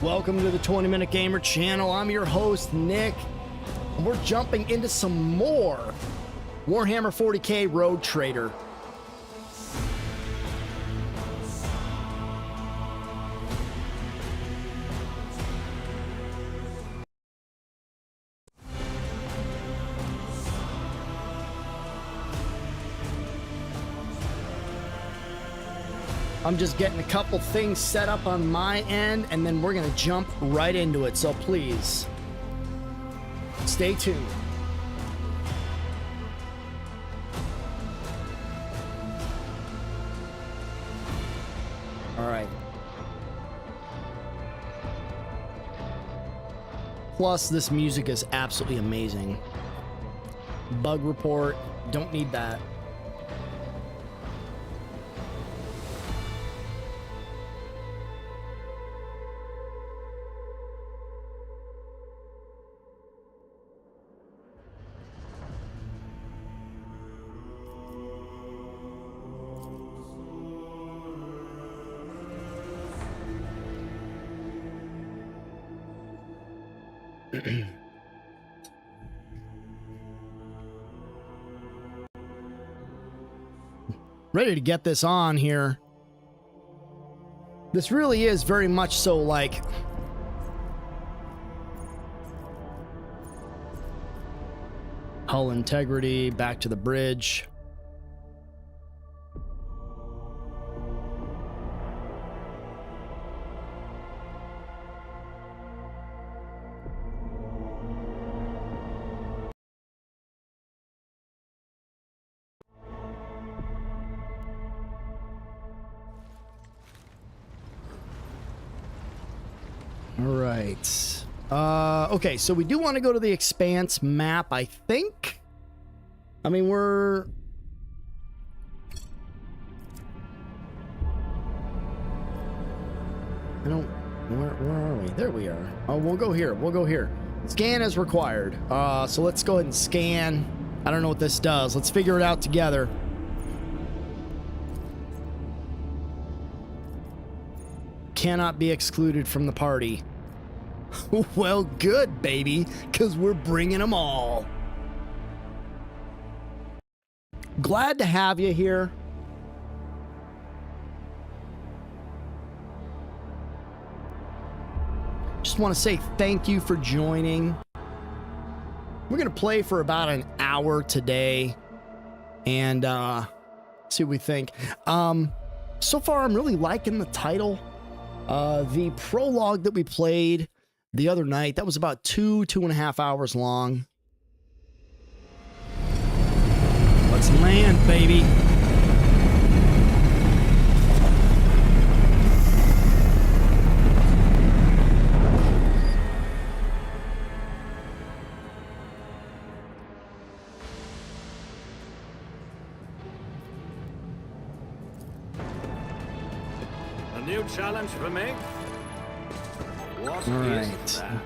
Welcome to the 20-Minute Gamer channel. I'm your host, Nick, and we're jumping into some more Warhammer 40k Road Trader. I'm just getting a couple things set up on my end, and then we're going to jump right into it. So please, stay tuned. All right. Plus, this music is absolutely amazing. Bug report, don't need that. Ready to get this on here. This really is very much so like hull integrity, back to the bridge. Alright. Okay, so we do want to go to the Expanse map, I think. I mean, we're... I don't... Where are we? There we are. Oh, we'll go here. We'll go here. Scan as required. So let's go ahead and scan. I don't know what this does. Let's figure it out together. Cannot be excluded from the party. Well, good, baby, because we're bringing them all. Glad to have you here. Just want to say thank you for joining. We're going to play for about an hour today and see what we think. So far, I'm really liking the title. The prologue that we played the other night, that was about 2.5 hours long. Let's land, baby. A new challenge for me? What All is right. that?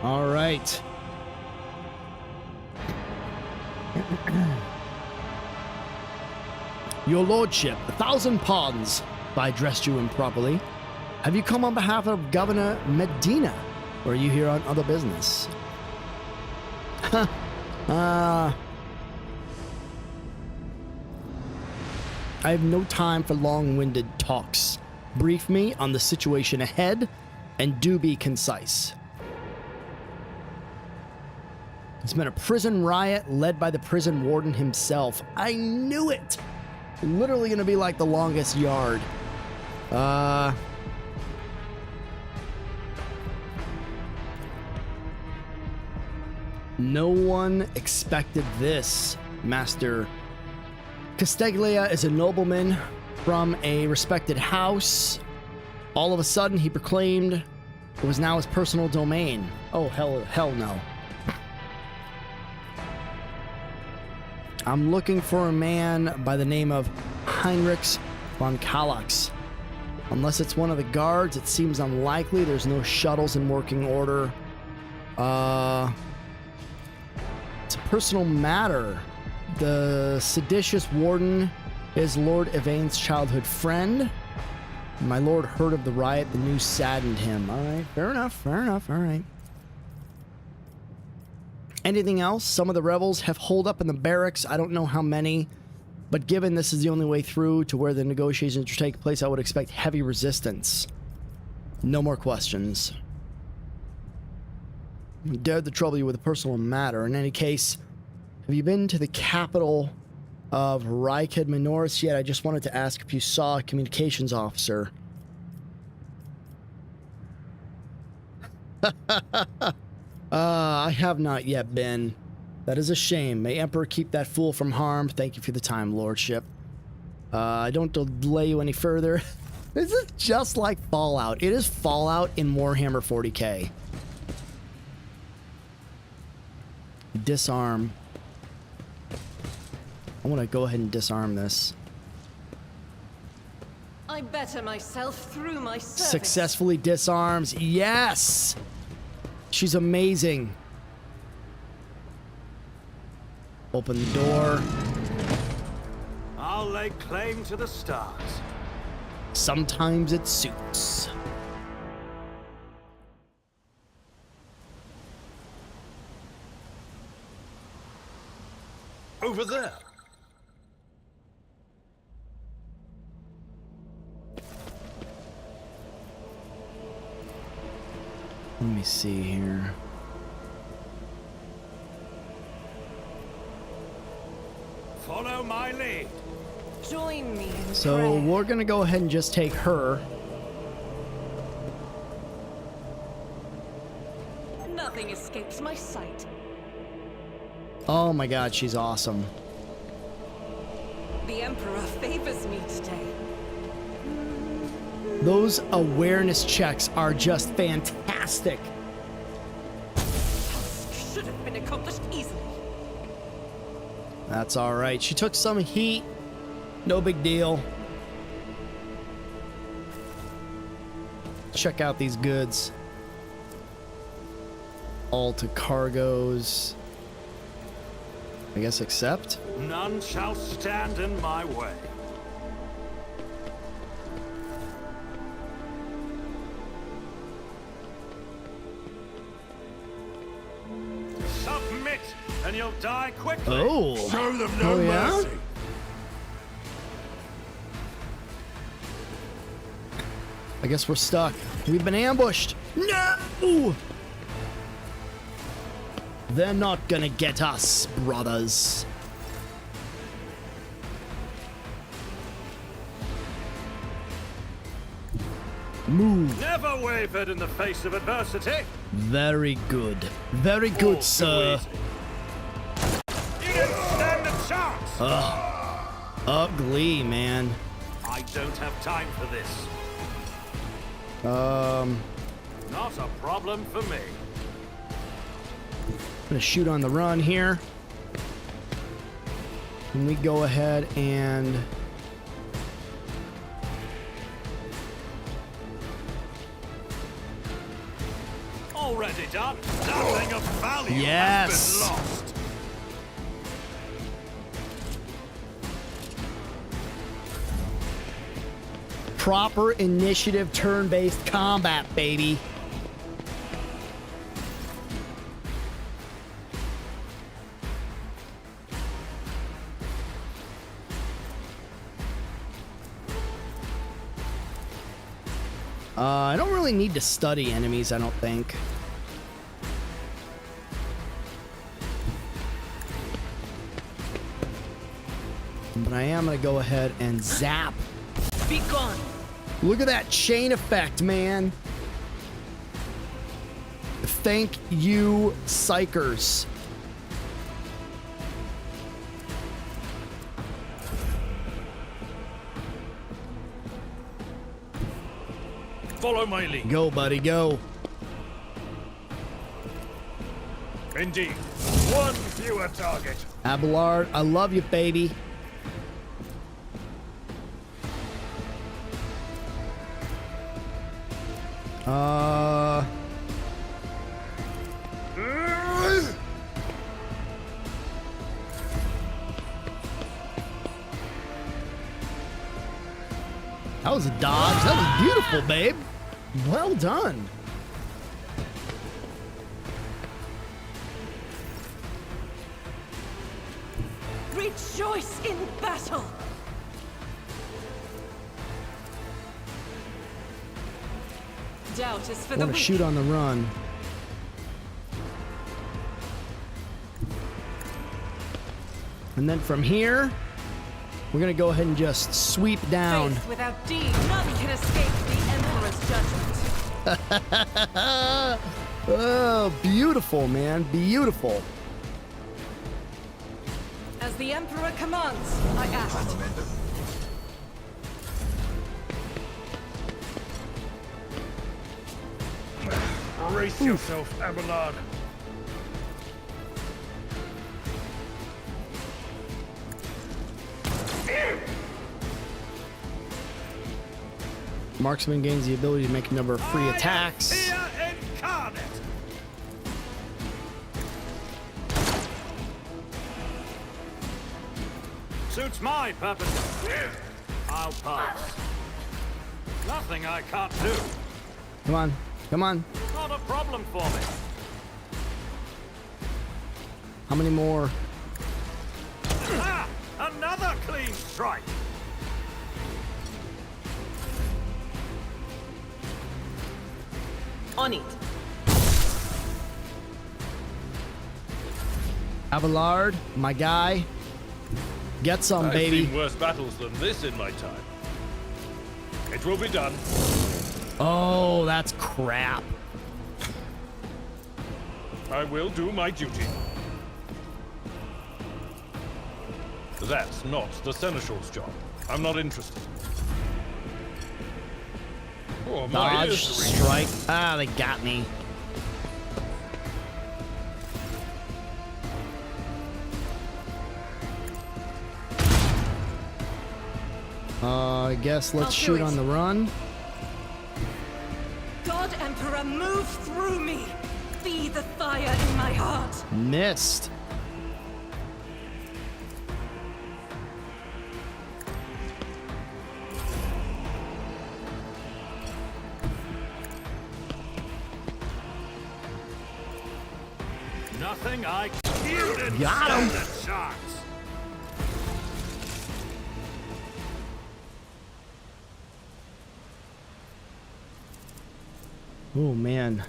All right. Your Lordship, 1,000 pardons if I addressed you improperly. Have you come on behalf of Governor Medina, or are you here on other business? I have no time for long-winded talks. Brief me on the situation ahead, and do be concise. It's been a prison riot led by the prison warden himself. I knew it! Literally gonna be like the longest yard. No one expected this, Master. Casteglia is a nobleman from a respected house. All of a sudden, he proclaimed it was now his personal domain. Oh, hell no. I'm looking for a man by the name of Heinrich von Kallax. Unless it's one of the guards, it seems unlikely. There's no shuttles in working order. right. Personal matter. The seditious warden is Lord Yvain's childhood friend. My lord heard of the riot. The news saddened him. All right. Fair enough. Fair enough. All right. Anything else? Some of the rebels have holed up in the barracks. I don't know how many. But given this is the only way through to where the negotiations will take place, I would expect heavy resistance. No more questions. I dared to trouble you with a personal matter. In any case, have you been to the capital of Ryked Minoris yet? I just wanted to ask if you saw a communications officer. I have not yet been. That is a shame. May Emperor keep that fool from harm. Thank you for the time, Lordship. I don't delay you any further. This is just like Fallout. It is Fallout in Warhammer 40k. Disarm. I want to go ahead and disarm this. I better myself through my service. Successfully disarms. Yes! She's amazing. Open the door. I'll lay claim to the stars. Sometimes it suits. Over there. Let me see here. Follow my lead. Join me in So prayer. we're gonna go ahead and just take her. Nothing escapes my sight. Oh my god, she's awesome. The Emperor favors me today. Those awareness checks are just fantastic. Task should have been accomplished easily. That's all right. She took some heat. No big deal. Check out these goods. All to cargoes. I guess accept. None shall stand in my way. Submit, and you'll die quickly. Oh. Show them Oh, yeah? mercy. I guess we're stuck. We've been ambushed. No! They're not gonna get us, brothers. Move. Never wavered in the face of adversity. Very good. Very good, All too sir. easy. You didn't stand a chance. Ugly, man. I don't have time for this. Not a problem for me. Gonna shoot on the run here. And we go ahead and Already done. Nothing of value Yes. has been lost. proper initiative turn-based combat, baby. I don't really need to study enemies, I don't think. But I am going to go ahead and zap. Be gone. Look at that chain effect, man. Thank you, psychers. Follow my lead. Go, buddy, go. Indeed. One fewer target. Abelard, I love you, baby. That was a dodge. That was beautiful, babe. Well done. Rejoice in battle! Doubt is for I the want to weak. shoot on the run. And then from here, we're going to go ahead and just sweep down. Faith without deed, none can escape the Emperor's judgment. Oh, beautiful, man. Beautiful. As the Emperor commands, I act. Brace yourself, Abelard. Marksman gains the ability to make a number of free attacks. Fear incarnate. Suits my purpose. I'll pass. Nothing I can't do. Come on. Come on. Not a problem for me. How many more? Ah, another clean strike. On it. Abelard, my guy. Get some, I've baby. seen worse battles than this in my time. It will be done. Oh, that's crap. I will do my duty. That's not the Seneschal's job. I'm not interested. Oh, my Dodge, ears are ringing. strike. Ah, they got me. I guess let's I'll do shoot it. on the run. God Emperor, move through me. Be the fire in my heart. Missed. Nothing I you didn't Got him. stand a chance. Oh, man.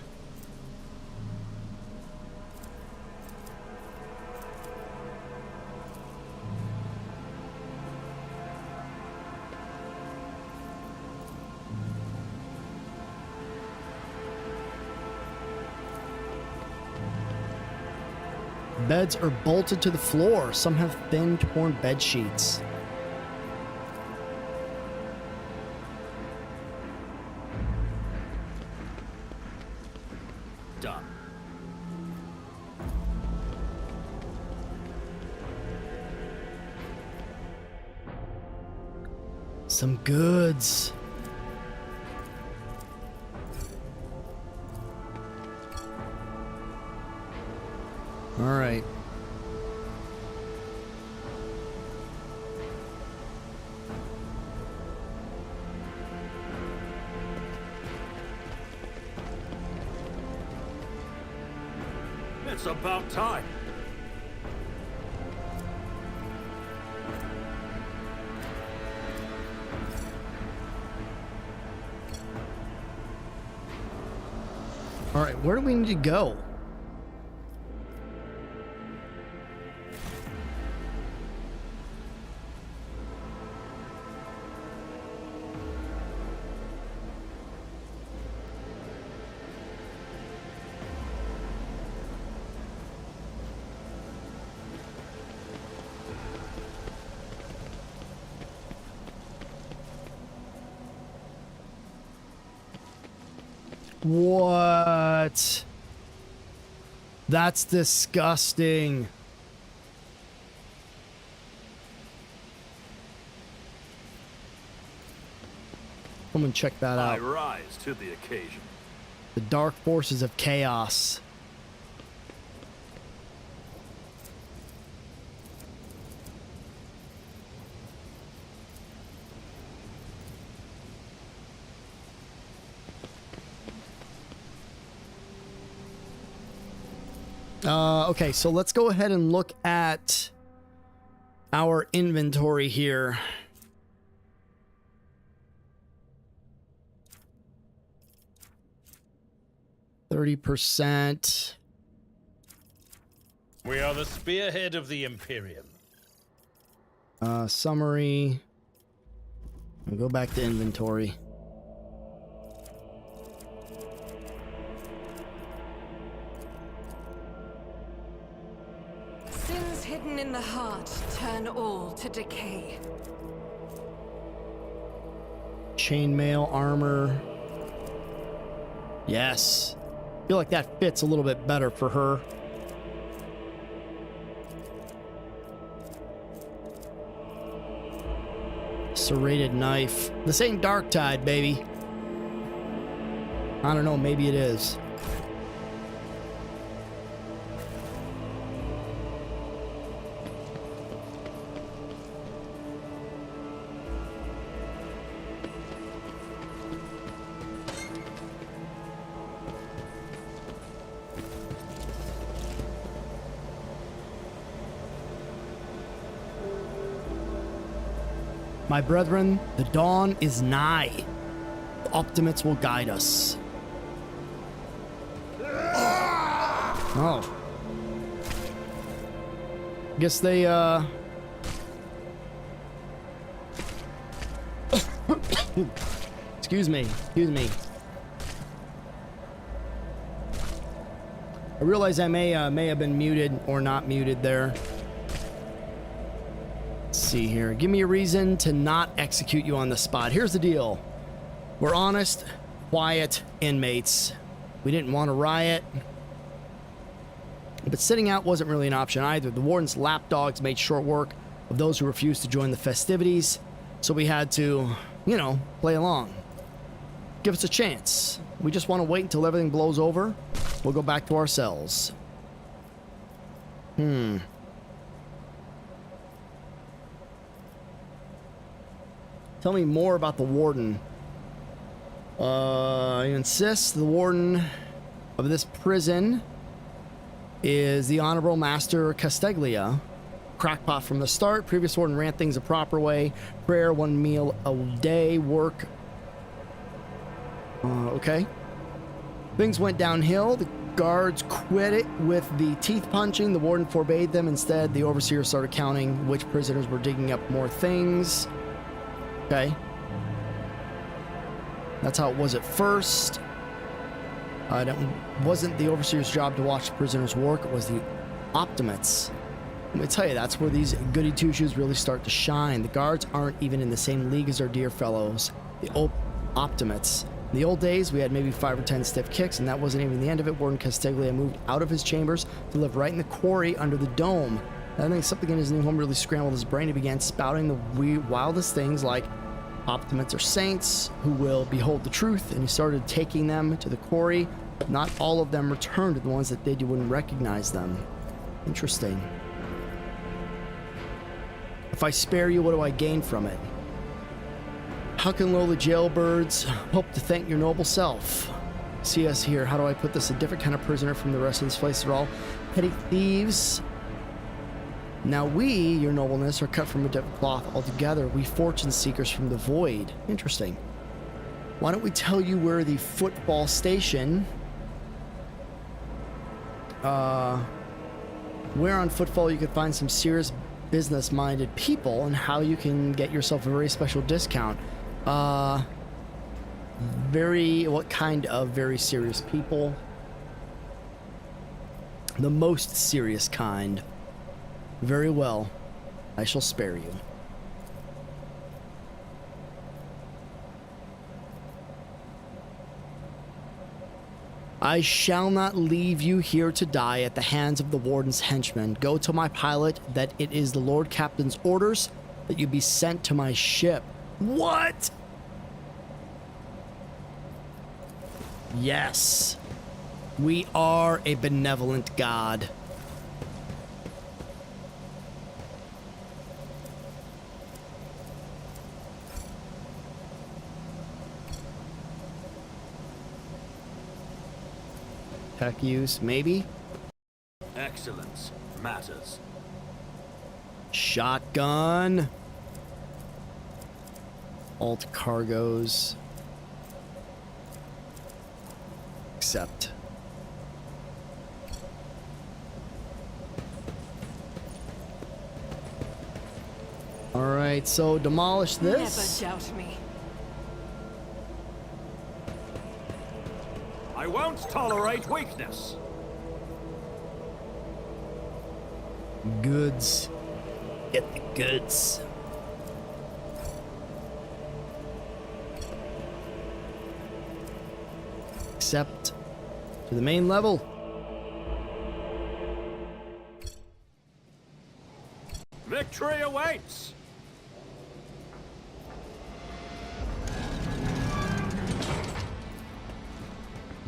Beds are bolted to the floor. Some have thin, torn bed sheets. Done. Some goods. All right. It's about time. All right, where do we need to go? What? That's disgusting. Come and check that I out. rise to the occasion. The dark forces of chaos. Okay, so let's go ahead and look at our inventory here. %. We are the spearhead of the Imperium. Summary. We'll go back to inventory. Sins hidden in the heart turn all to decay. Chainmail armor. Yes. I feel like that fits a little bit better for her. Serrated knife. This ain't Dark Tide, baby. I don't know, maybe it is. My brethren, the dawn is nigh. The optimates will guide us. Oh. Guess they, Excuse me. I realize I may have been muted or not muted there. See here. Give me a reason to not execute you on the spot. Here's the deal. We're honest, quiet inmates. We didn't want to riot. But sitting out wasn't really an option either. The warden's lapdogs made short work of those who refused to join the festivities. So we had to, you know, play along. Give us a chance. We just want to wait until everything blows over. We'll go back to our cells. Tell me more about the warden. He insists the warden of this prison is the Honorable Master Casteglia. Crackpot from the start. Previous warden ran things a proper way. Prayer, 1 meal a day, work. Okay. Things went downhill. The guards quit it with the teeth punching. The warden forbade them. Instead, the overseer started counting which prisoners were digging up more things. Okay. That's how it was at first. It wasn't the overseer's job to watch the prisoners work. It was the optimates. Let me tell you, that's where these goody two-shoes really start to shine. The guards aren't even in the same league as our dear fellows, the optimates. In the old days, we had maybe 5 or 10 stiff kicks, and that wasn't even the end of it. Warden Casteglia moved out of his chambers to live right in the quarry under the dome. I think something in his new home really scrambled his brain. He began spouting the wildest things like optimates are saints who will behold the truth, and he started taking them to the quarry. Not all of them returned, to the ones that did, you wouldn't recognize them. Interesting. If I spare you, what do I gain from it? How can lowly jailbirds hope to thank your noble self? See us here. How do I put this? A different kind of prisoner from the rest of this place. They're all petty thieves. Now we, your nobleness, are cut from a different cloth altogether. We fortune seekers from the void. Interesting. Why don't we tell you where the football station... where on Footfall you could find some serious business-minded people and how you can get yourself a very special discount. What kind of very serious people? The most serious kind. Very well. I shall spare you. I shall not leave you here to die at the hands of the warden's henchmen. Go to my pilot that it is the Lord Captain's orders that you be sent to my ship. What? Yes. We are a benevolent god. Tech use, maybe? Excellence matters. Shotgun. Alt cargoes. Accept. Alright, so demolish this. Never doubt me. I won't tolerate weakness. Goods. Get the goods. Accept to the main level. Victory awaits.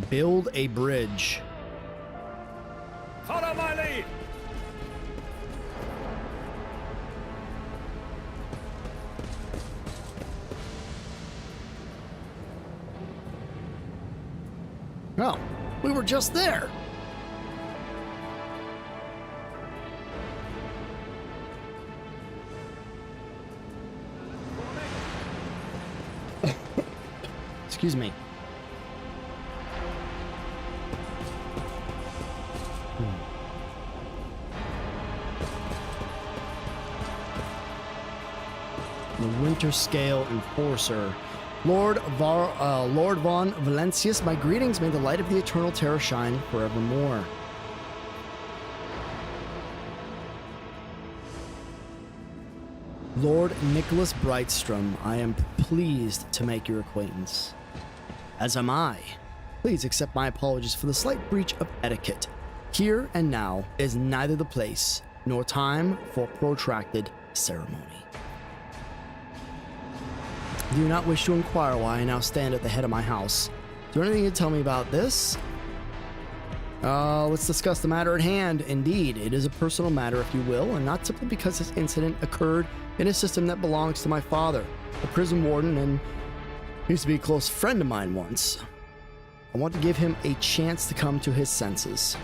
Build a bridge. Follow my lead. Oh, we were just there. Excuse me. The Winter Scale Enforcer. Lord Von Valentius, my greetings. May the light of the eternal terror shine forevermore. Lord Nicholas Brightstrom, I am pleased to make your acquaintance. As am I. Please accept my apologies for the slight breach of etiquette. Here and now is neither the place nor time for protracted ceremony. Do you not wish to inquire why I now stand at the head of my house? Is there anything you can tell me about this? Let's discuss the matter at hand. Indeed, it is a personal matter, if you will, and not simply because this incident occurred in a system that belongs to my father, the prison warden, and used to be a close friend of mine once. I want to give him a chance to come to his senses.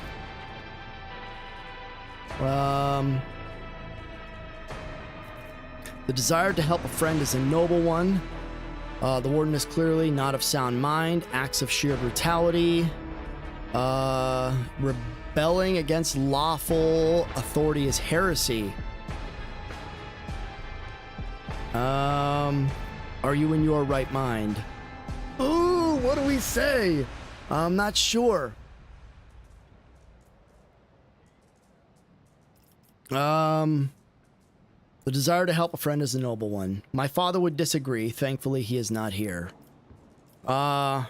The desire to help a friend is a noble one. The warden is clearly not of sound mind. Acts of sheer brutality. Rebelling against lawful authority is heresy. Are you in your right mind? Ooh, what do we say? I'm not sure. The desire to help a friend is a noble one. My father would disagree. Thankfully, he is not here. Can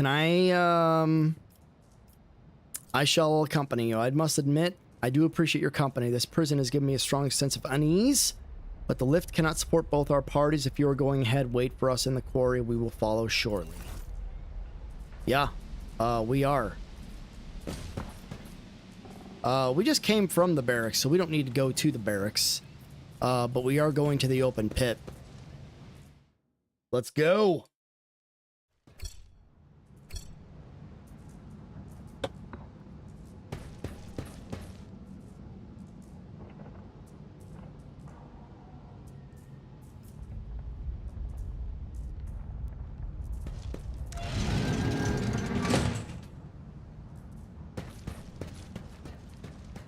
I shall accompany you. I must admit, I do appreciate your company. This prison has given me a strong sense of unease, but the lift cannot support both our parties. If you are going ahead, wait for us in the quarry. We will follow shortly. Yeah, we are. We just came from the barracks, so we don't need to go to the barracks. But we are going to the open pit. Let's go.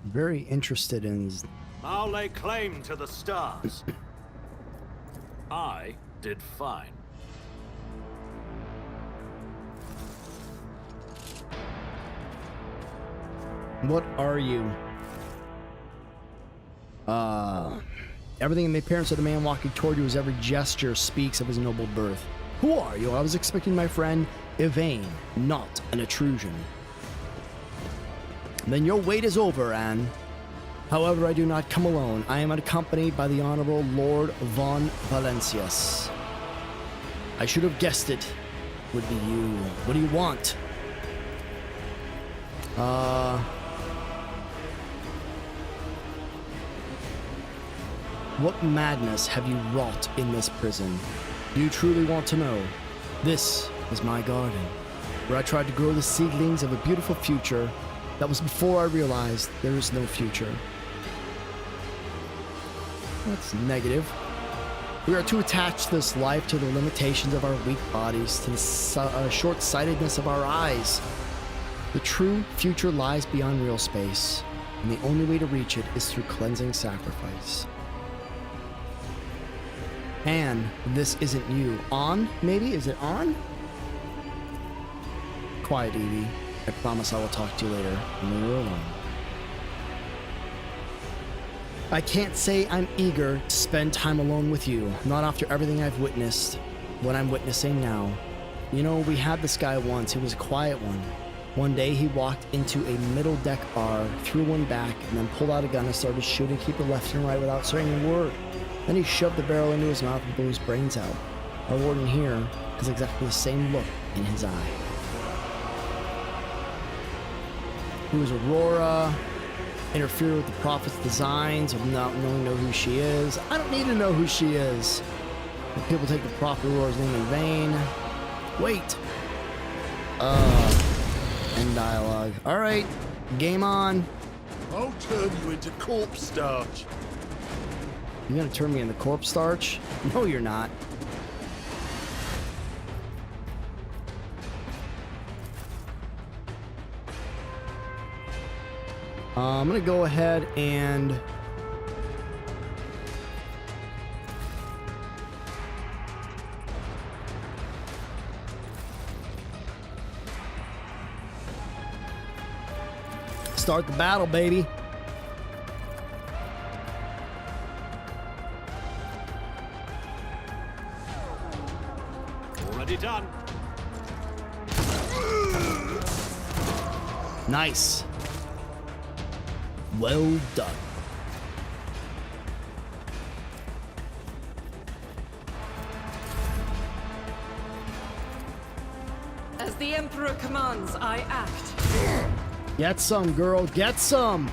Very interested in... I'll lay claim to the stars. I did fine. What are you? Everything in the appearance of the man walking toward you, his every gesture speaks of his noble birth. Who are you? I was expecting my friend Yvain, not an intrusion. Then your wait is over, Anne. However, I do not come alone. I am accompanied by the Honorable Lord Von Valentius. I should have guessed it would be you. What do you want? What madness have you wrought in this prison? Do you truly want to know? This is my garden. where I tried to grow the seedlings of a beautiful future. That was before I realized there is no future. That's negative. We are too attached to this life, to the limitations of our weak bodies, to the short-sightedness of our eyes. The true future lies beyond real space, and the only way to reach it is through cleansing sacrifice. And this isn't you. On, maybe? Is it on? Quiet, Evie. I promise I will talk to you later when we are alone. I can't say I'm eager to spend time alone with you, not after everything I've witnessed, what I'm witnessing now. You know, we had this guy once. He was a quiet one. One day he walked into a middle deck bar, threw one back, and then pulled out a gun and started shooting people left and right without saying a word. Then he shoved the barrel into his mouth and blew his brains out. Our warden here has exactly the same look in his eye. Who is Aurora? Interfere with the prophet's designs of not knowing who she is. I don't need to know who she is. When people take the prophet Aurora's name in vain. Wait. End dialogue. Alright. Game on. I'll turn you into corpse starch. You're gonna turn me into corpse starch? No, you're not. I'm gonna go ahead and start the battle, baby. Already done. Nice. Well done. As the Emperor commands, I act. Get some, girl. Get some.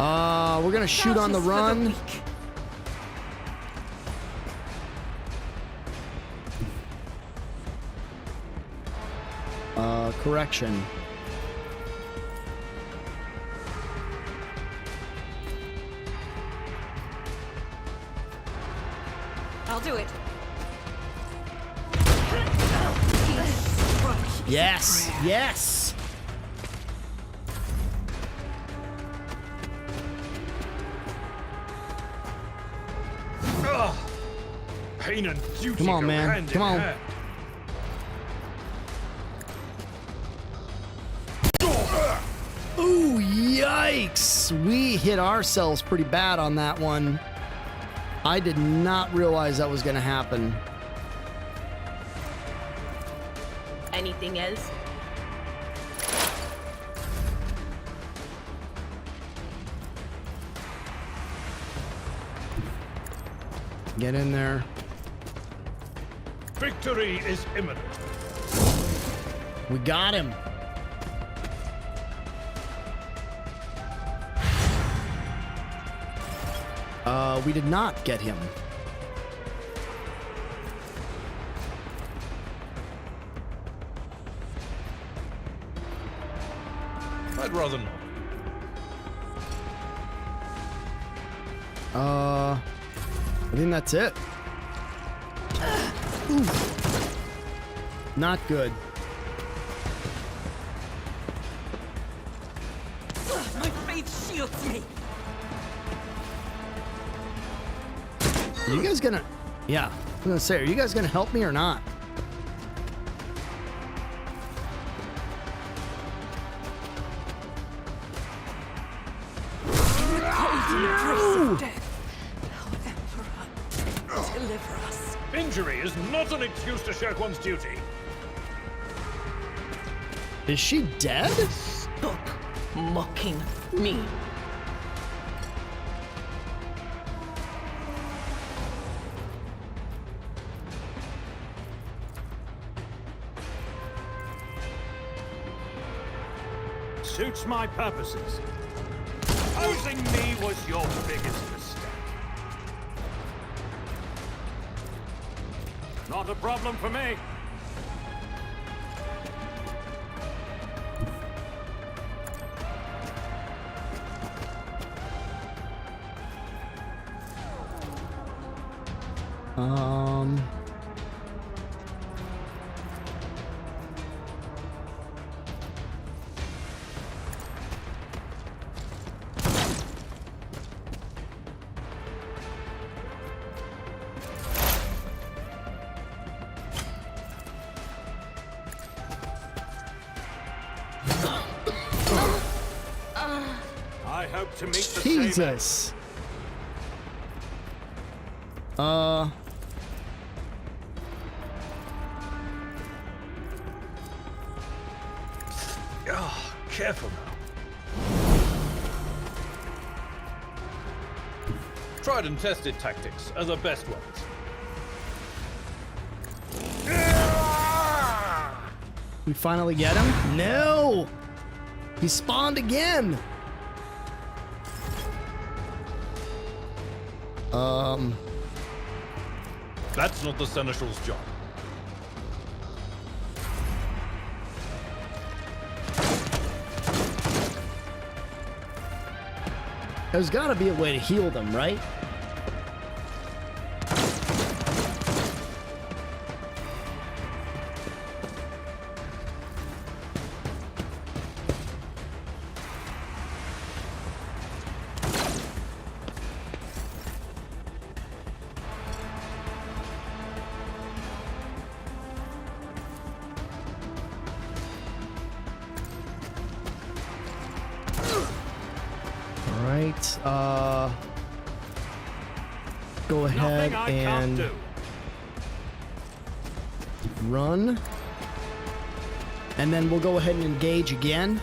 We're gonna shoot on the run. Correction. I'll do it. Yes. Yes. Ugh. Pain and duty Come on, go man. hand Come in on. hand. Ooh, yikes. We hit ourselves pretty bad on that one. I did not realize that was going to happen. Anything else? Get in there. Victory is imminent. We got him. We did not get him. I'd rather not. I think that's it. Ooh. Not good. My faith shields me. Are you guys gonna... Yeah, I was gonna say, are you guys gonna help me or not? Deliver us. Injury is not an excuse to shirk one's duty. Is she dead? Stop mocking me. Suits my purposes. Opposing me was your biggest mistake. Not a problem for me. Um. I hope to meet the same end. Jesus. Oh, careful now. Tried and tested tactics are the best ones. We finally get him? No! He spawned again! That's not the Seneschal's job. There's gotta be a way to heal them, right? Alright, go ahead Nothing I can't and do. run. And then we'll go ahead and engage again.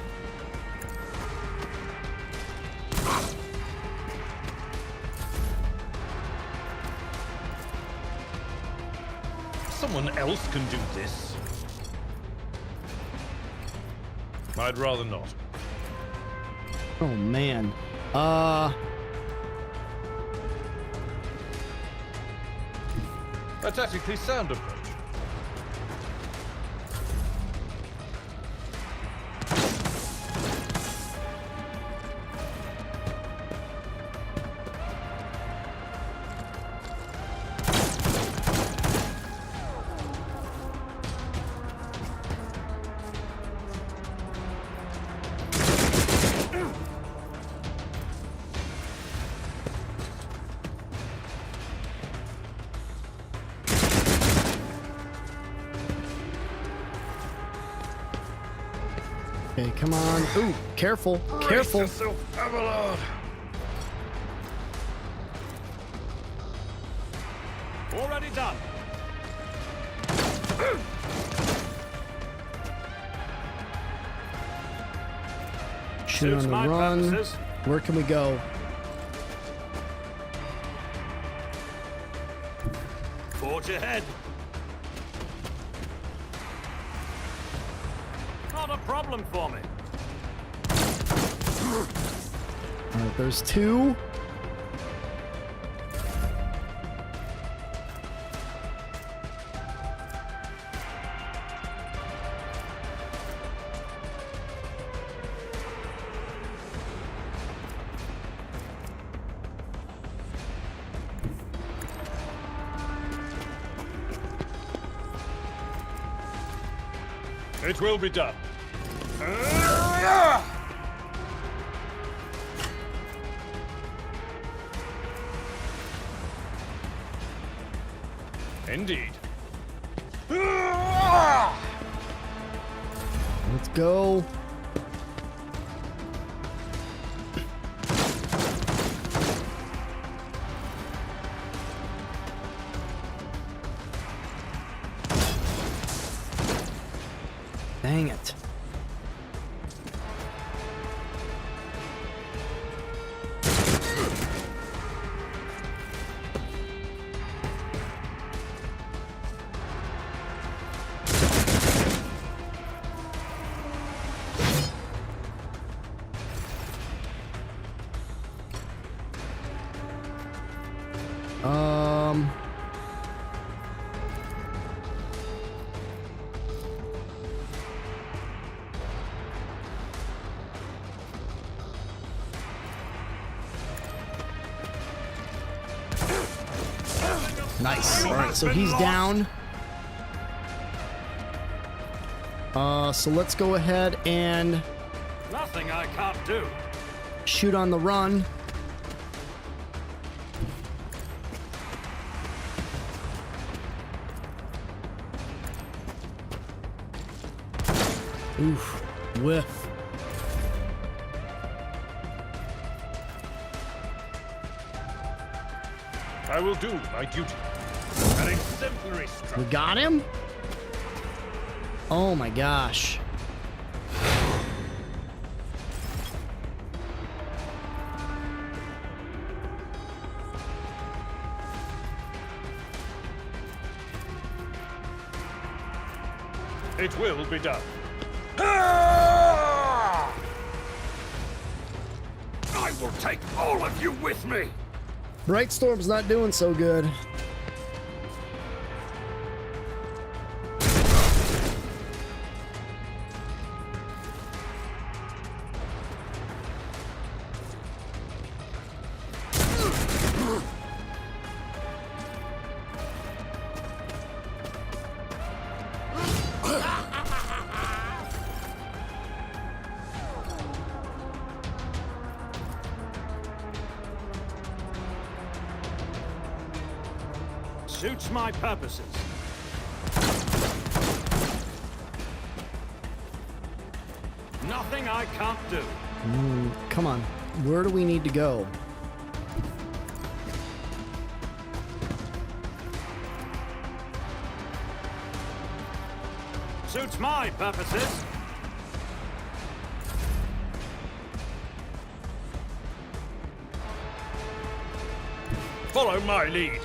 Someone else can do this. I'd rather not. Oh man. A tactically sound approach. Okay, come on. Ooh, careful, careful. Brace yourself, Abelard. Already done. Shoot on Suits the my run. purposes. Where can we go? Forge ahead. Not a problem for me. Alright, there's two. It will be done. Indeed. Let's go. Dang it. Nice. All right, so he's down. So let's go ahead and Nothing I can't do. shoot on the run. Oof, whiff. I will do my duty. An exemplary strike. We got him? Oh my gosh. It will be done. I will take all of you with me. Brightstorm's not doing so good. Suits my purposes. Nothing I can't do. Come on. Where do we need to go? Suits my purposes. Follow my lead.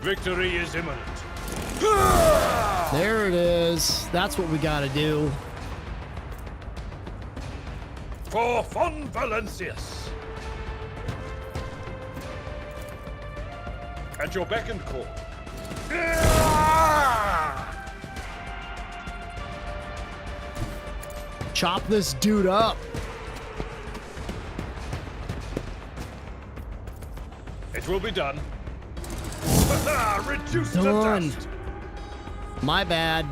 Victory is imminent. There it is. That's what we gotta do. For Von Valencius. At your beck and call. Chop this dude up. It will be done. Reduced to Done. dust. My bad.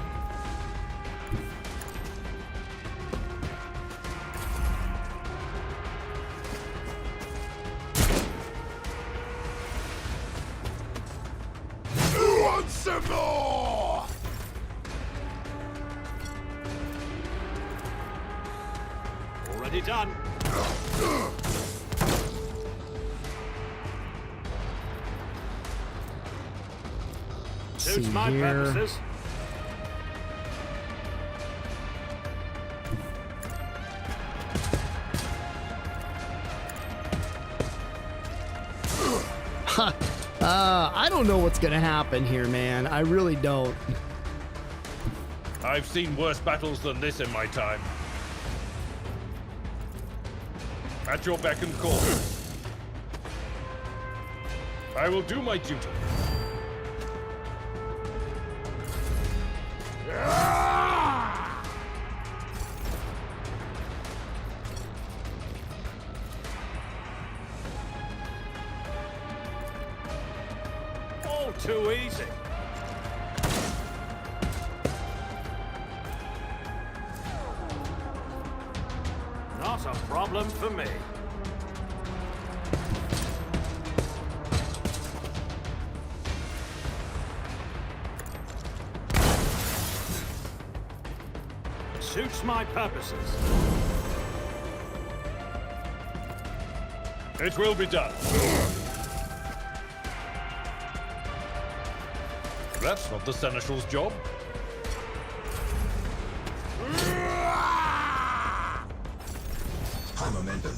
Who wants some more? Already done. Suits See my here. purposes. I don't know what's gonna happen here, man. I really don't. I've seen worse battles than this in my time. At your beck and call. I will do my duty. All too easy. Not a problem for me. Suits my purposes. It will be done. That's not the Seneschal's job. High momentum.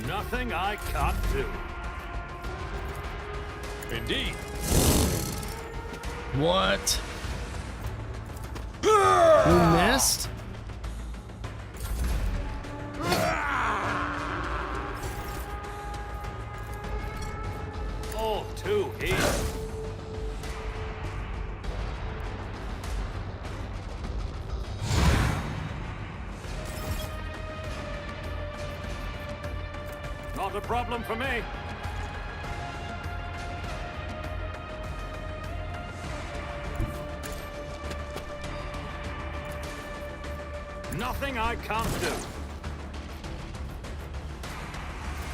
Nothing I can't do. Indeed. What? You missed? All too easy. Not a problem for me. Nothing I can't do.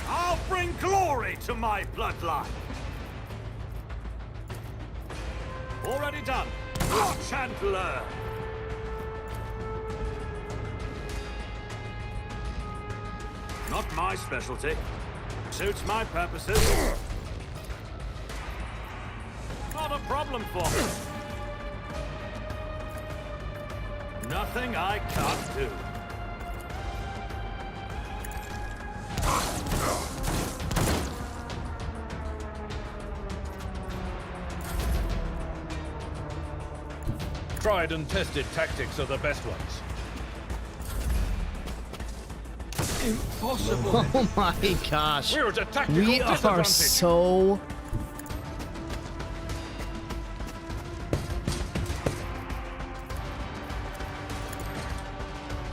I'll bring glory to my bloodline. Already done. Chandler. Not my specialty. Suits my purposes. Not a problem for me. Nothing I can't do. Tried and tested tactics are the best ones. Impossible. Oh my gosh. We're at a tactical We are disadvantage. so...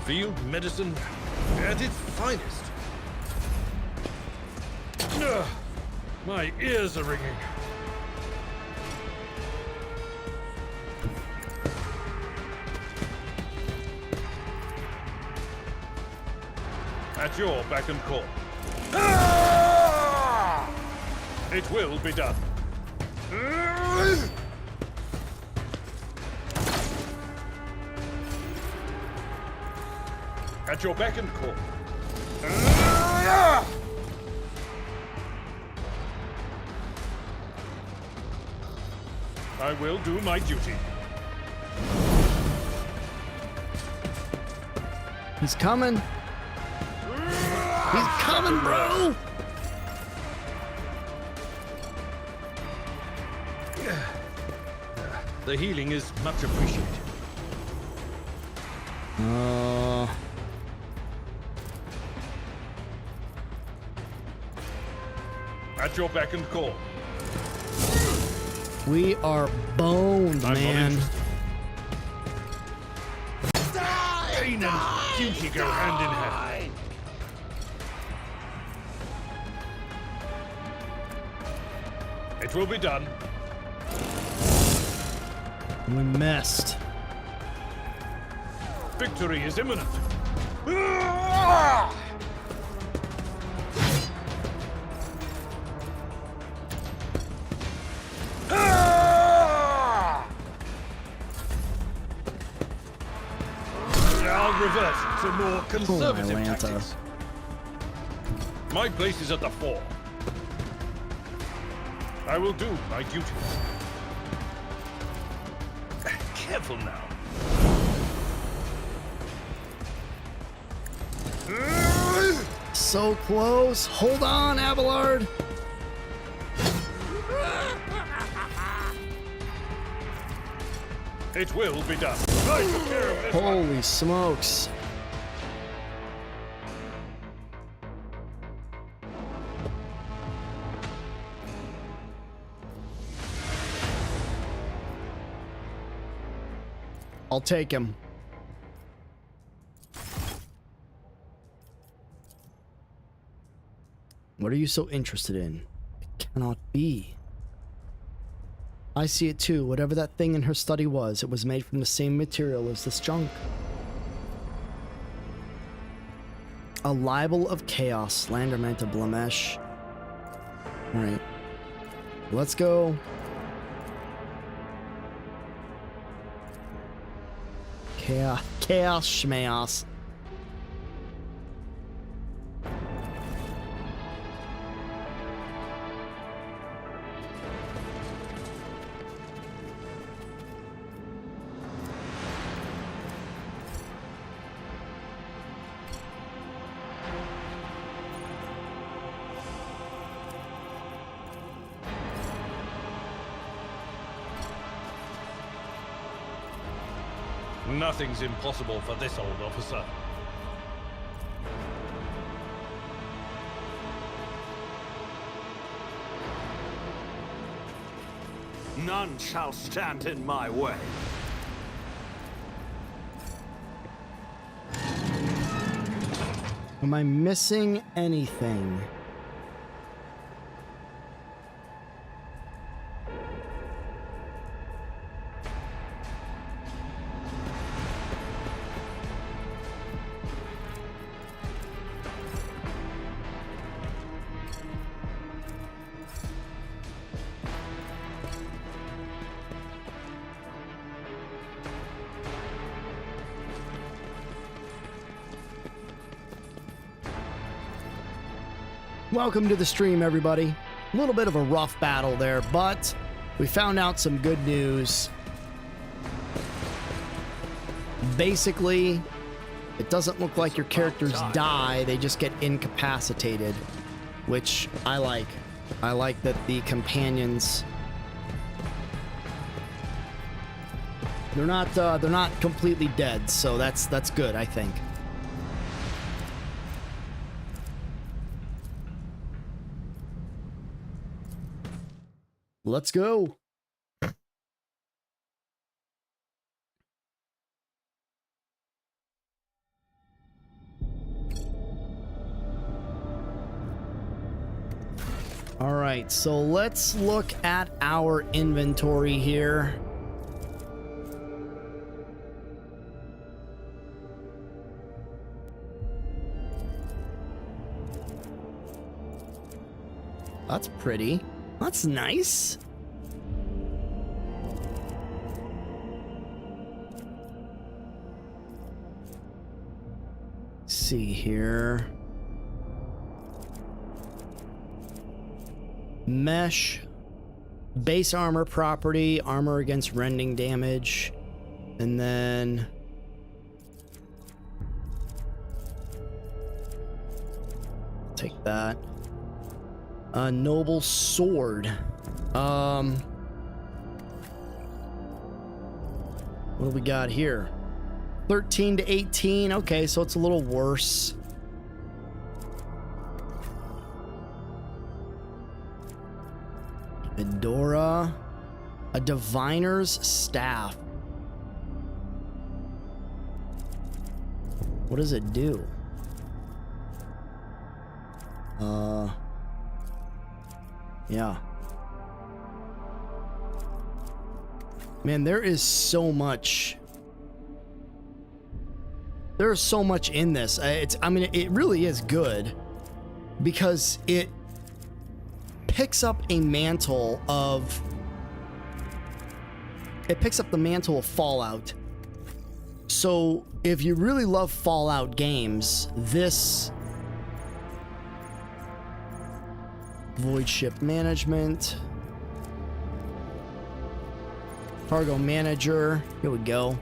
Field medicine at its finest. Ugh, my ears are ringing. At your beck and call. Ah! It will be done. At your beck and call. I will do my duty. He's coming. He's coming, bro. The healing is much appreciated. At your beck and call. We are boned, I'm man. not interested. Pain and duty go hand in hand. It will be done. We missed. Victory is imminent. I'll revert to more conservative Atlanta. tactics. My place is at the fore. I will do my duty. Careful now. So close. Hold on, Abelard. It will be done. I took care of this one. Holy smokes. I'll take him. What are you so interested in? It cannot be. I see it too. Whatever that thing in her study was, it was made from the same material as this junk. A libel of chaos, slanderment of Blamesh. Alright. Let's go. Chaos schmaos. Nothing's impossible for this old officer. None shall stand in my way. Am I missing anything? Welcome to the stream, everybody. A little bit of a rough battle there, but we found out some good news. Basically, it doesn't look like your characters die, they just get incapacitated, which I like. I like that the companions, they're not completely dead, so that's good, I think. Let's go. All right, so let's look at our inventory here. That's pretty. That's nice. Let's see here. Mesh, base armor property, armor against rending damage, and then take that. A noble sword. What do we got here? 13 to 18. Okay, so it's a little worse. Fedora, a diviner's staff. What does it do? Yeah. Man, there is so much. There's so much in this. I mean, it really is good because it picks up a mantle of. It picks up the mantle of Fallout. So if you really love Fallout games, this void ship management, cargo manager, here we go.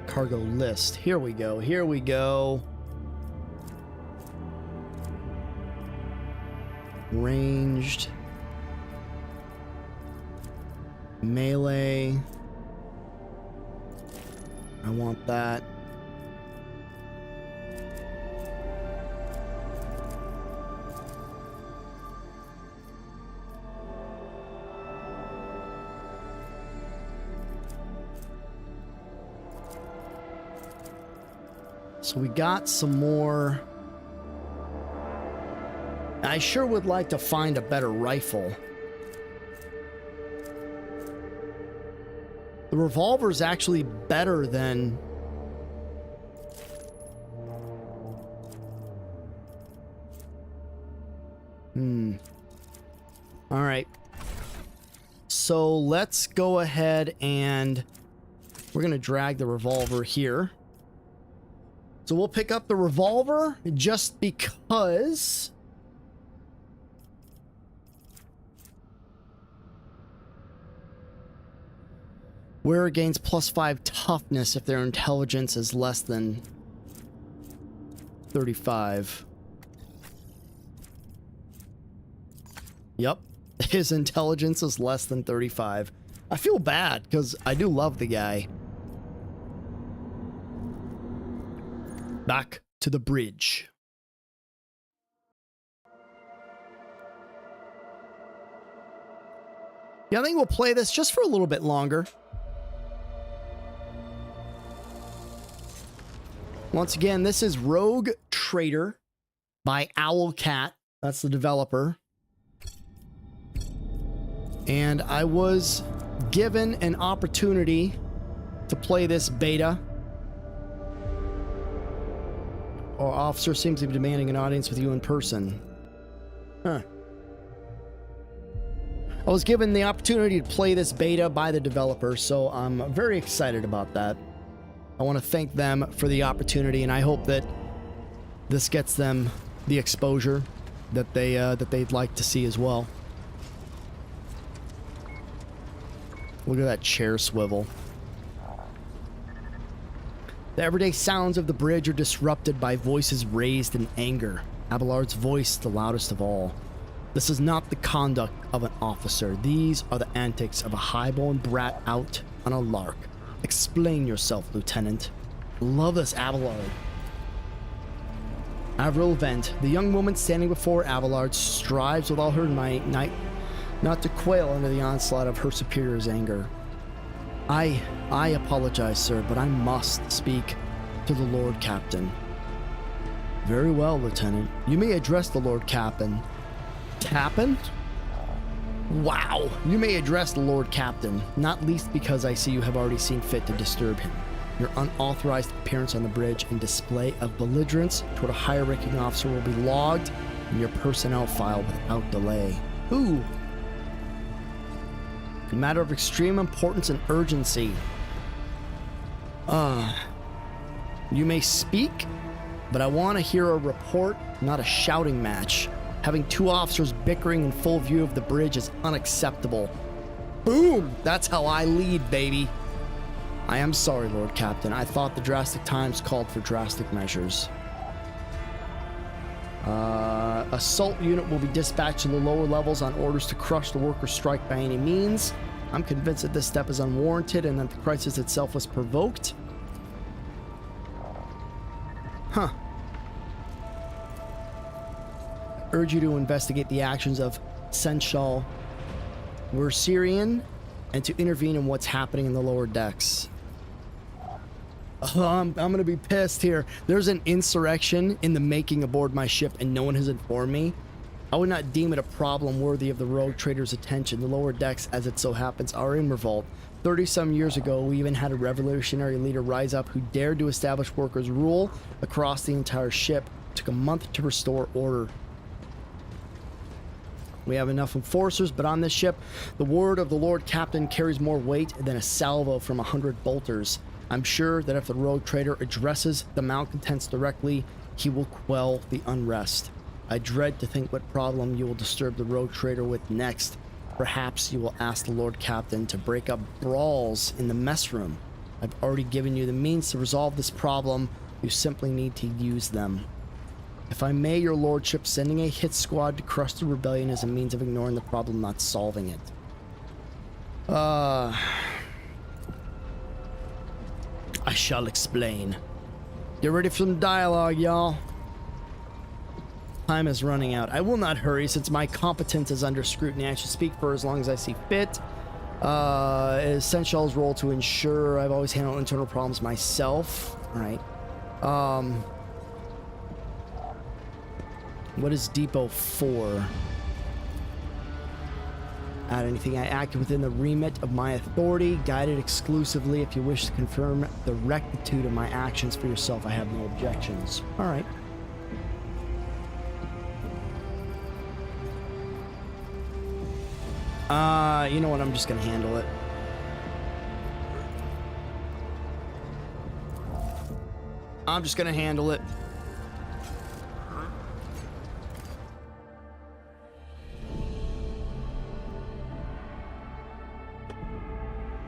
Cargo list, here we go, here we go. Ranged, melee, I want that. So we got some more. I sure would like to find a better rifle. The revolver is actually better than... All right. So let's go ahead and we're going to drag the revolver here. So we'll pick up the revolver just because... Wearer gains +5 toughness if their intelligence is less than 35. Yep, his intelligence is less than 35. I feel bad because I do love the guy. Back to the bridge. Yeah, I think we'll play this just for a little bit longer. Once again, this is Rogue Trader by Owlcat. That's the developer. And I was given an opportunity to play this beta. Our officer seems to be demanding an audience with you in person. Huh. I was given the opportunity to play this beta by the developer, so I'm very excited about that. I want to thank them for the opportunity, and I hope that this gets them the exposure that they'd like to see as well. Look at that chair swivel. The everyday sounds of the bridge are disrupted by voices raised in anger. Abelard's voice, the loudest of all. This is not the conduct of an officer. These are the antics of a highborn brat out on a lark. Explain yourself, Lieutenant. Love this, Abelard. Avril Vent, the young woman standing before Abelard, strives with all her might not to quail under the onslaught of her superior's anger. I apologize, sir, but I must speak to the Lord Captain. Very well, Lieutenant. You may address the Lord Captain. Captain? Wow. You may address the Lord Captain, not least because I see you have already seen fit to disturb him. Your unauthorized appearance on the bridge and display of belligerence toward a higher-ranking officer will be logged in your personnel file without delay. Ooh. A matter of extreme importance and urgency. You may speak, but I want to hear a report, not a shouting match. Having two officers bickering in full view of the bridge is unacceptable. Boom! That's how I lead, baby. I am sorry, Lord Captain. I thought the drastic times called for drastic measures. Assault unit will be dispatched to the lower levels on orders to crush the worker strike by any means. I'm convinced that this step is unwarranted and that the crisis itself was provoked. Huh. I urge you to investigate the actions of Senshal Wersirian and to intervene in what's happening in the lower decks. Oh, I'm gonna be pissed here. There's an insurrection in the making aboard my ship and no one has informed me. I would not deem it a problem worthy of the rogue trader's attention. The lower decks, as it so happens, are in revolt. 30-some years ago, we even had a revolutionary leader rise up who dared to establish workers' rule across the entire ship. It took a month to restore order. We have enough enforcers, but on this ship, the word of the Lord Captain carries more weight than a salvo from 100 bolters. I'm sure that if the rogue trader addresses the malcontents directly, he will quell the unrest. I dread to think what problem you will disturb the rogue trader with next. Perhaps you will ask the Lord Captain to break up brawls in the mess room. I've already given you the means to resolve this problem. You simply need to use them. If I may, your lordship, sending a hit squad to crush the rebellion is a means of ignoring the problem, not solving it. I shall explain. Get ready for some dialogue, y'all. Time is running out. I will not hurry since my competence is under scrutiny. I should speak for as long as I see fit. It is Senshal's role to ensure I've always handled internal problems myself. All right. What is Depot 4? Add anything. I acted within the remit of my authority, guided exclusively. If you wish to confirm the rectitude of my actions for yourself, I have no objections. All right. You know what? I'm just gonna handle it. I'm just gonna handle it.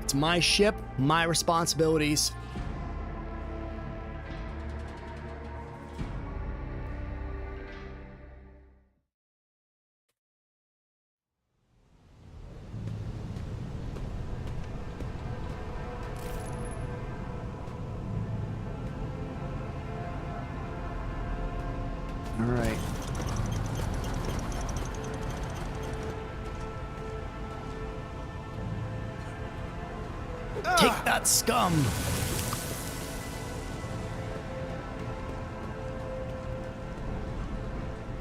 It's my ship, my responsibilities. All right. Take that, scum!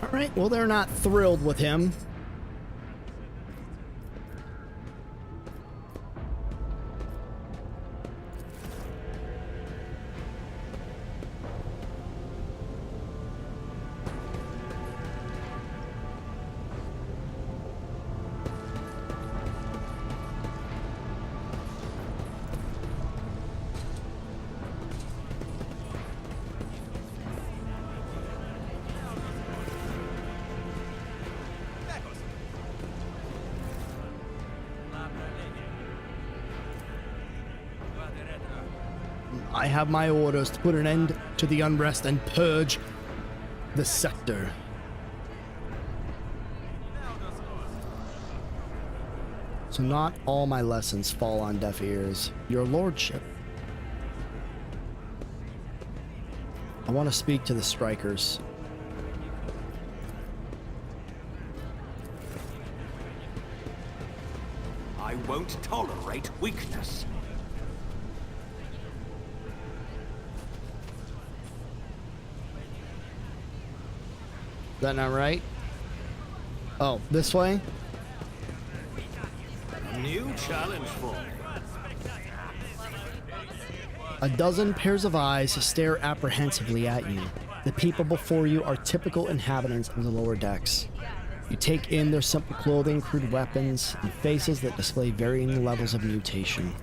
Alright, well, they're not thrilled with him. I have my orders to put an end to the unrest and purge the sector. So not all my lessons fall on deaf ears. Your lordship. I want to speak to the strikers. I won't tolerate weakness. Is that not right? Oh, this way? New challenge for me. A dozen pairs of eyes stare apprehensively at you. The people before you are typical inhabitants of the lower decks. You take in their simple clothing, crude weapons, and faces that display varying levels of mutation.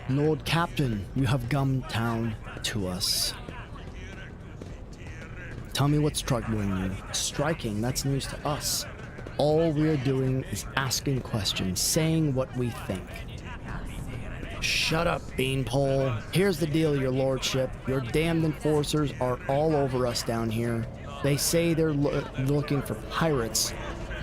Lord Captain, you have come down to us. Tell me what's troubling you. Striking, that's news to us. All we're doing is asking questions, saying what we think. Shut up, Beanpole. Here's the deal, your lordship. Your damned enforcers are all over us down here. They say they're looking for pirates.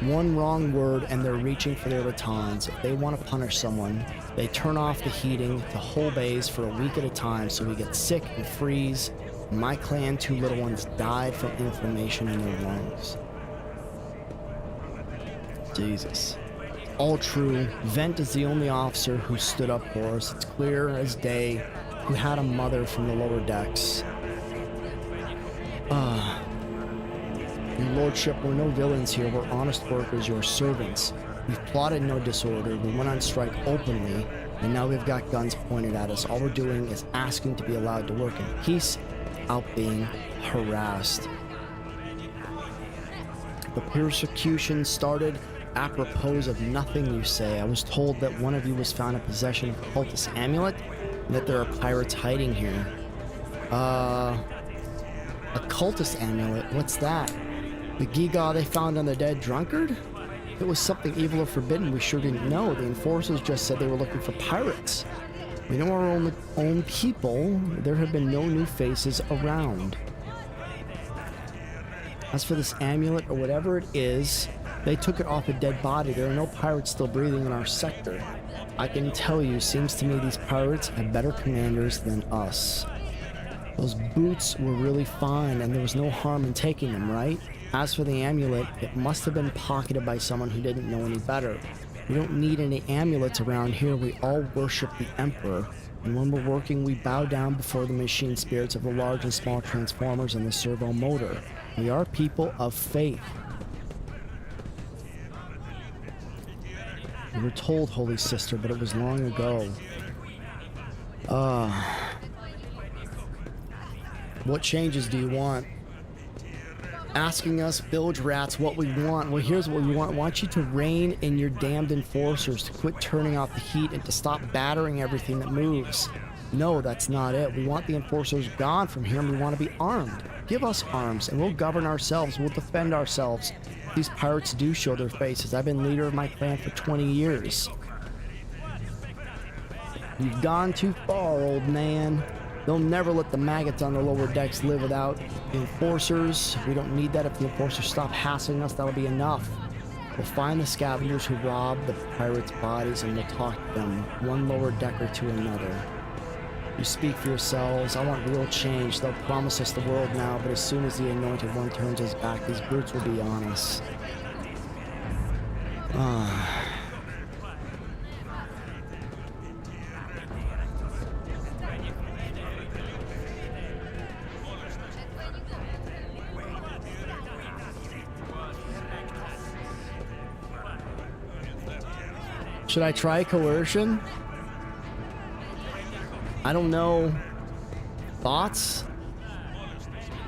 One wrong word and they're reaching for their batons. If they want to punish someone, they turn off the heating to whole bays for a week at a time so we get sick and freeze. My clan, 2 little ones died from inflammation in their lungs. Jesus. All true. Vent is the only officer who stood up for us. It's clear as day who had a mother from the lower decks. Your lordship, we're no villains here. We're honest workers, your servants. We've plotted no disorder. We went on strike openly, and now we've got guns pointed at us. All we're doing is asking to be allowed to work in peace without being harassed. The persecution started apropos of nothing you say. I was told that one of you was found in possession of a cultist amulet, and that there are pirates hiding here. A cultist amulet? What's that? The giga they found on the dead drunkard? If it was something evil or forbidden, we sure didn't know. The enforcers just said they were looking for pirates. We know our own people. There have been no new faces around. As for this amulet or whatever it is, they took it off a dead body. There are no pirates still breathing in our sector. I can tell you, seems to me these pirates have better commanders than us. Those boots were really fine and there was no harm in taking them, right? As for the amulet, it must have been pocketed by someone who didn't know any better. We don't need any amulets around here. We all worship the Emperor. And when we're working, we bow down before the machine spirits of the large and small transformers and the servo motor. We are people of faith. We were told, Holy Sister, but it was long ago. What changes do you want? Asking us bilge rats what we want. Well, here's what we want. I want you to rein in your damned enforcers, to quit turning off the heat and to stop battering everything that moves. No, that's not it. We want the enforcers gone from here and we want to be armed. Give us arms and we'll govern ourselves. We'll defend ourselves. These pirates do show their faces. I've been leader of my clan for 20 years. You've gone too far, old man. They'll never let the maggots on the lower decks live without enforcers. We don't need that. If the enforcers stop hassling us, that'll be enough. We'll find the scavengers who robbed the pirates' bodies and we'll talk to them, one lower decker to another. You speak for yourselves. I want real change. They'll promise us the world now, but as soon as the Anointed One turns his back, these brutes will be on us. Should I try coercion? I don't know. Thoughts?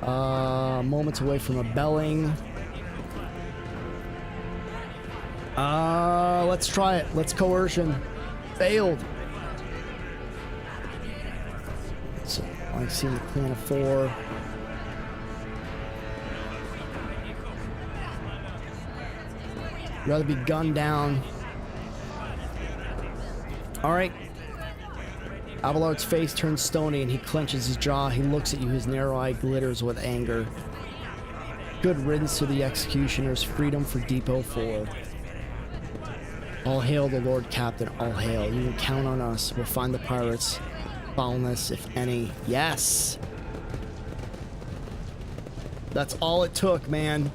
Moments away from a belling. Let's try it. Let's coercion. Failed. So I've seen the clan of 4. Rather be gunned down. All right. Abelard's face turns stony and he clenches his jaw. He looks at you. His narrow eye glitters with anger. Good riddance to the executioners. Freedom for Depot 4. All hail the Lord Captain. All hail. You can count on us. We'll find the pirates. Foulness, if any. Yes. That's all it took, man.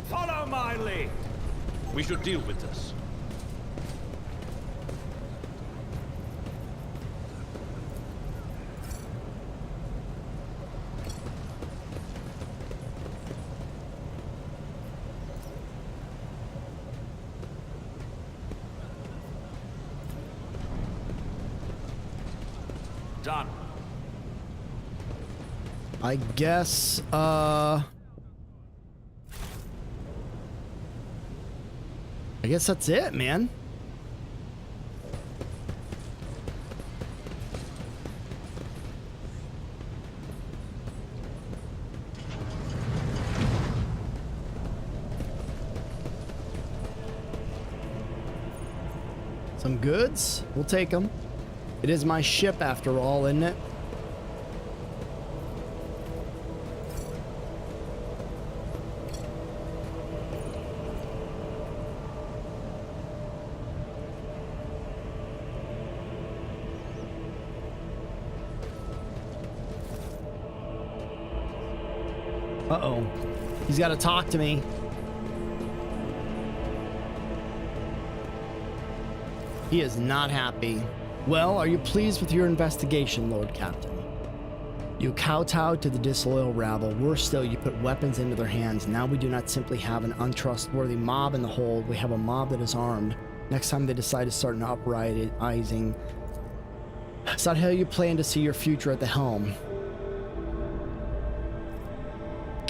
Follow my lead. We should deal with this. Done. I guess, I guess that's it, man. Some goods? We'll take them. It is my ship after all, isn't it? Uh-oh. He's got to talk to me. He is not happy. Well, are you pleased with your investigation, Lord Captain? You kowtowed to the disloyal rabble. Worse still, you put weapons into their hands. Now we do not simply have an untrustworthy mob in the hold. We have a mob that is armed. Next time they decide to start an uprising, it's not how you plan to see your future at the helm.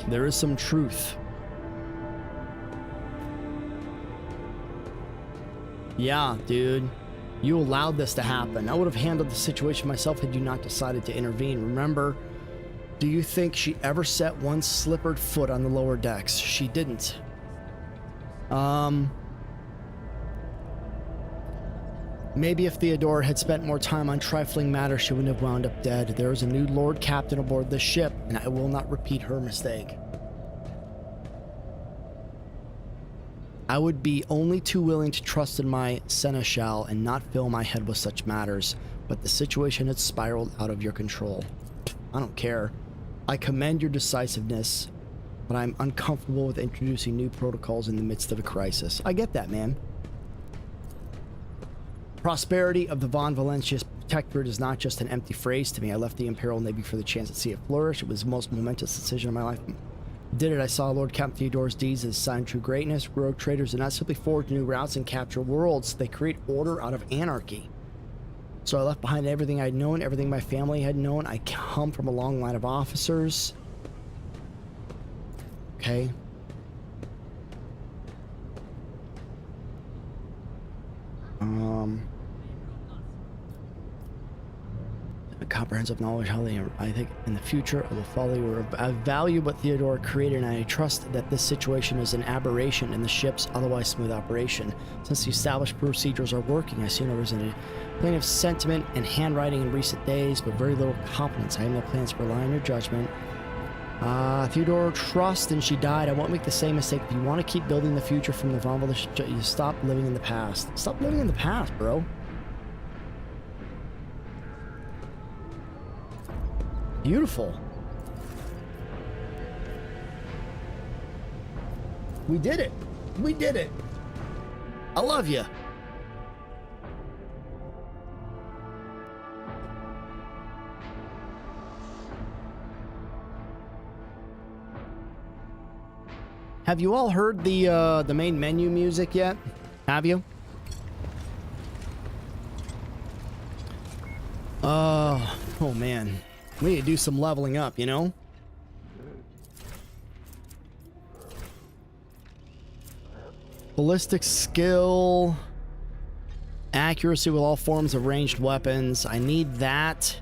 There is some truth. Yeah, dude. You allowed this to happen. I would have handled the situation myself had you not decided to intervene. Remember, do you think she ever set one slippered foot on the lower decks? She didn't. Maybe if Theodora had spent more time on trifling matters, she wouldn't have wound up dead. There is a new Lord Captain aboard this ship, and I will not repeat her mistake. I would be only too willing to trust in my seneschal and not fill my head with such matters, but the situation had spiraled out of your control. I don't care. I commend your decisiveness, but I'm uncomfortable with introducing new protocols in the midst of a crisis. I get that, man. Prosperity of the Von Valentius Protectorate is not just an empty phrase to me. I left the Imperial Navy for the chance to see it flourish. It was the most momentous decision of my life. Did it. I saw Lord Captain Theodore's deeds as a sign of true greatness. Rogue traders do not simply forge new routes and capture worlds. They create order out of anarchy. So I left behind everything I'd known, everything my family had known. I come from a long line of officers. Okay. A comprehensive knowledge how they, I think in the future I will follow you. I value what Theodore created, and I trust that this situation is an aberration in the ship's otherwise smooth operation. Since the established procedures are working, I see no reason. Plenty of sentiment and handwriting in recent days, but very little competence. I have no plans to rely on your judgment. Theodore trust, and she died. I won't make the same mistake. If you want to keep building the future from the Von Valentius, you stop living in the past. Stop living in the past, bro. Beautiful. We did it. We did it. I love you. Have you all heard the main menu music yet? Have you? Oh man. We need to do some leveling up, you know? Ballistic skill. Accuracy with all forms of ranged weapons. I need that.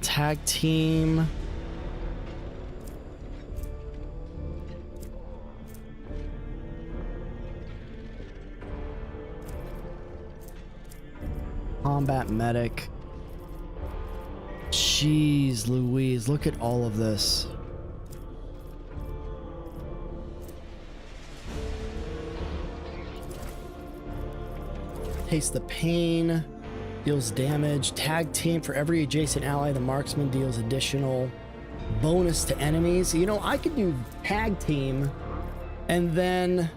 Tag team. Combat medic. Jeez Louise, look at all of this. Taste the pain. Deals damage. Tag team. For every adjacent ally, the marksman deals additional bonus to enemies. You know, I could do tag team and then...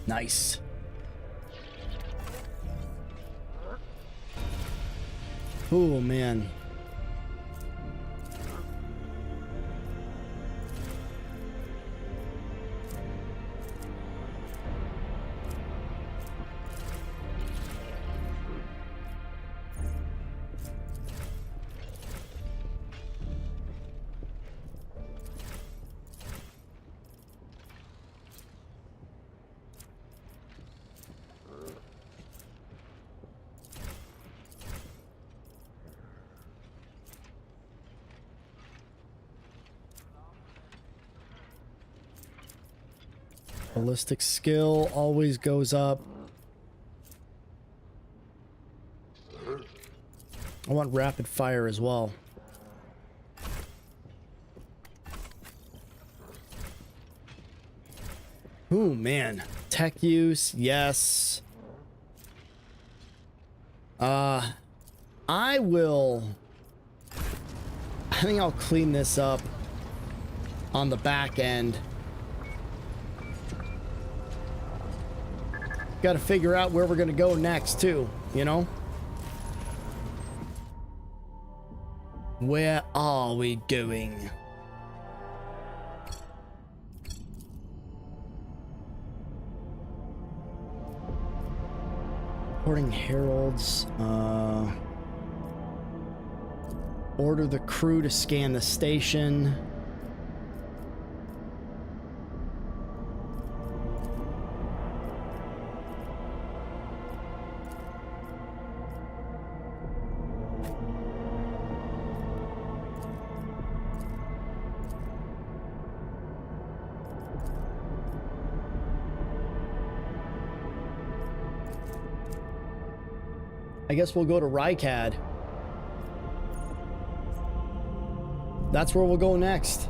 Nice. Oh, man. Ballistic skill always goes up. I want rapid fire as well. Ooh, man. Tech use, yes. I think I'll clean this up on the back end. Got to figure out where we're going to go next, too, you know? Where are we going? Reporting heralds. Order the crew to scan the station. I guess we'll go to Rykad. That's where we'll go next.